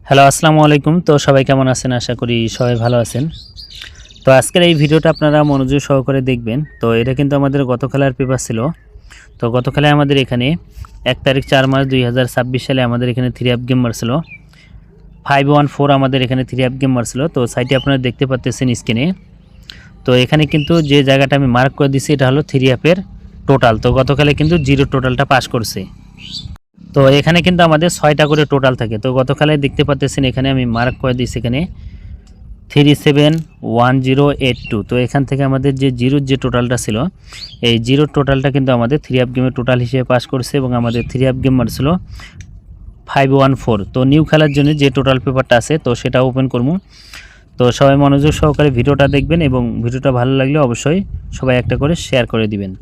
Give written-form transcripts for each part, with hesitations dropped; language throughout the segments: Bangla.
হ্যালো আসসালামু আলাইকুম। তো সবাই কেমন আছেন? আশা করি সবাই ভালো আছেন। তো আজকের এই ভিডিওটা আপনারা মনোযোগ সহকারে দেখবেন। তো এটা কিন্তু আমাদের গতকালের পেপার ছিল। তো গতকালে আমাদের এখানে 1 তারিখ 4 মাস 2026 সালে আমাদের এখানে 3 অ্যাপ গেম মারছিল। 514 আমাদের এখানে 3 অ্যাপ গেম মারছিল। তো সাইটে আপনারা দেখতে পাচ্ছেন স্ক্রিনে। তো এখানে কিন্তু যে জায়গাটা আমি মার্ক করে দিছি এটা হলো 3 অ্যাপের টোটাল। তো গতকালে কিন্তু 0 টোটালটা পাস করছে। তো এখানে কিন্তু আমাদের 6টা করে টোটাল থাকে। তো গতকালে দেখতে পাচ্ছেন এখানে আমি মার্ক করে দিয়েছি এখানে 371082। তো এখান থেকে আমাদের যে জিরোর যে টোটালটা ছিল এই জিরোর টোটালটা কিন্তু আমাদের 3 অ্যাপ গেমের টোটাল হিসেবে পাস করছে এবং আমাদের 3 অ্যাপ গেম মারছিল 514। তো নিউ খেলার জন্য যে টোটাল পেপারটা আছে তো সেটা ওপেন করব। তো সবাই মনোযোগ সহকারে ভিডিওটা দেখবেন এবং ভিডিওটা ভালো লাগলে অবশ্যই সবাই একটা করে শেয়ার করে দিবেন।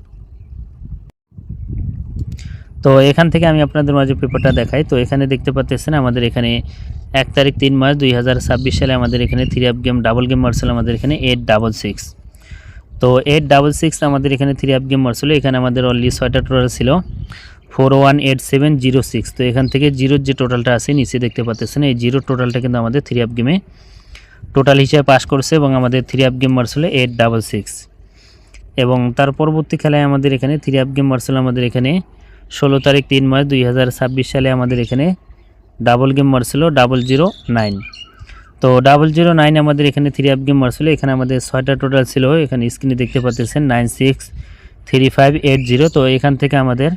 তো এখান থেকে আমি আপনাদের মাঝে পেপারটা দেখাই। তো এখানে দেখতে পাচ্ছেন আমাদের এখানে 1 তারিখ 3 মাস 2026 সালে আমাদের এখানে 3 অ্যাপ গেম ডাবল গেম মারছিল আমাদের এখানে 866। তো 866 আমাদের এখানে 3 অ্যাপ গেম মারছিল। এখানে আমাদের অনলি 6টা টোটাল ছিল 418706। তো এখান থেকে জিরোর যে টোটালটা আছে নিচে দেখতে পাচ্ছেন এই জিরোর টোটালটা কিন্তু আমাদের 3 অ্যাপ গেমে টোটাল হিসেবে পাস করছে এবং আমাদের 3 অ্যাপ গেম মারছিল 866। এবং তার পরবর্তী খেলায় আমাদের এখানে 3 অ্যাপ গেম মারছিল আমাদের এখানে 16 তারিখ 3 মাস 2026 সালে আমাদের এখানে ডাবল গেম মারছিল 009। তো 009 আমাদের এখানে 3 অ্যাপ গেম মারছিল। এখানে আমাদের 6টা টোটাল ছিল। এখানে স্ক্রিনে দেখতে পাচ্ছেন 963580। তো এখান থেকে আমাদের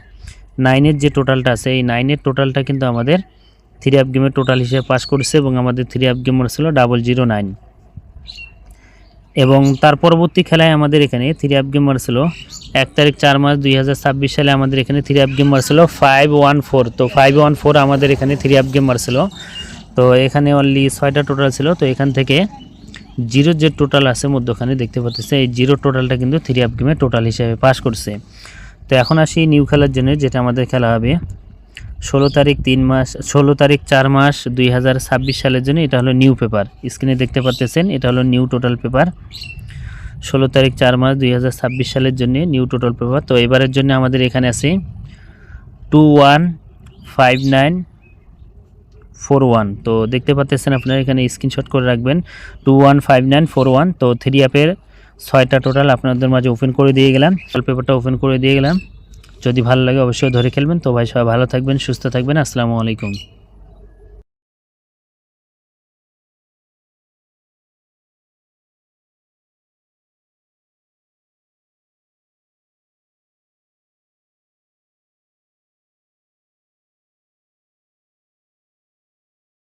9 এর যে টোটালটা আছে এই 9 এর টোটালটা কিন্তু আমাদের 3 অ্যাপ গেমের টোটাল হিসেবে পাস করছে এবং আমাদের 3 অ্যাপ গেম মারছিল 009। এবং তার পরবর্তী খেলায় আমাদের এখানে 3 অ্যাপ গেম মারছিল 1 তারিখ 4 মাস 2026 সালে আমাদের এখানে 3 অ্যাপ গেম মারছিল 514। তো 514 আমাদের এখানে 3 অ্যাপ গেম মারছিল। তো এখানে অনলি 6টা টোটাল ছিল। তো এখান থেকে জিরোর যে টোটাল আছে মধ্যখানে দেখতে পাচ্ছেন এই জিরো টোটালটা কিন্তু 3 অ্যাপ গেমে টোটাল হিসেবে পাস করছে। তো এখন আসি নিউ খেলার জন্য, যেটা আমাদের খেলা হবে 16 তারিখ 4 মাস 2026 সালের জন্য। এটা হলো নিউ পেপার, স্ক্রিনে দেখতে পাচ্ছেন এটা হলো নিউ টোটাল পেপার 16 তারিখ 4 মাস 2026 সালের জন্য নিউ টোটাল পেপার। তো এবারের জন্য আমাদের এখানে আছে 215941। তো দেখতে পাচ্ছেন আপনারা এখানে স্ক্রিনশট করে রাখবেন 215941। তো 3 অ্যাপের 6টা টোটাল আপনাদের মাঝে ওপেন করে দিয়ে গেলাম, পেপারটা ওপেন করে দিয়ে গেলাম। যদি ভালো লাগে অবশ্যই ধরে খেলবেন। তো ভাই সবাই ভালো থাকবেন, সুস্থ থাকবেন। আসসালামু আলাইকুম।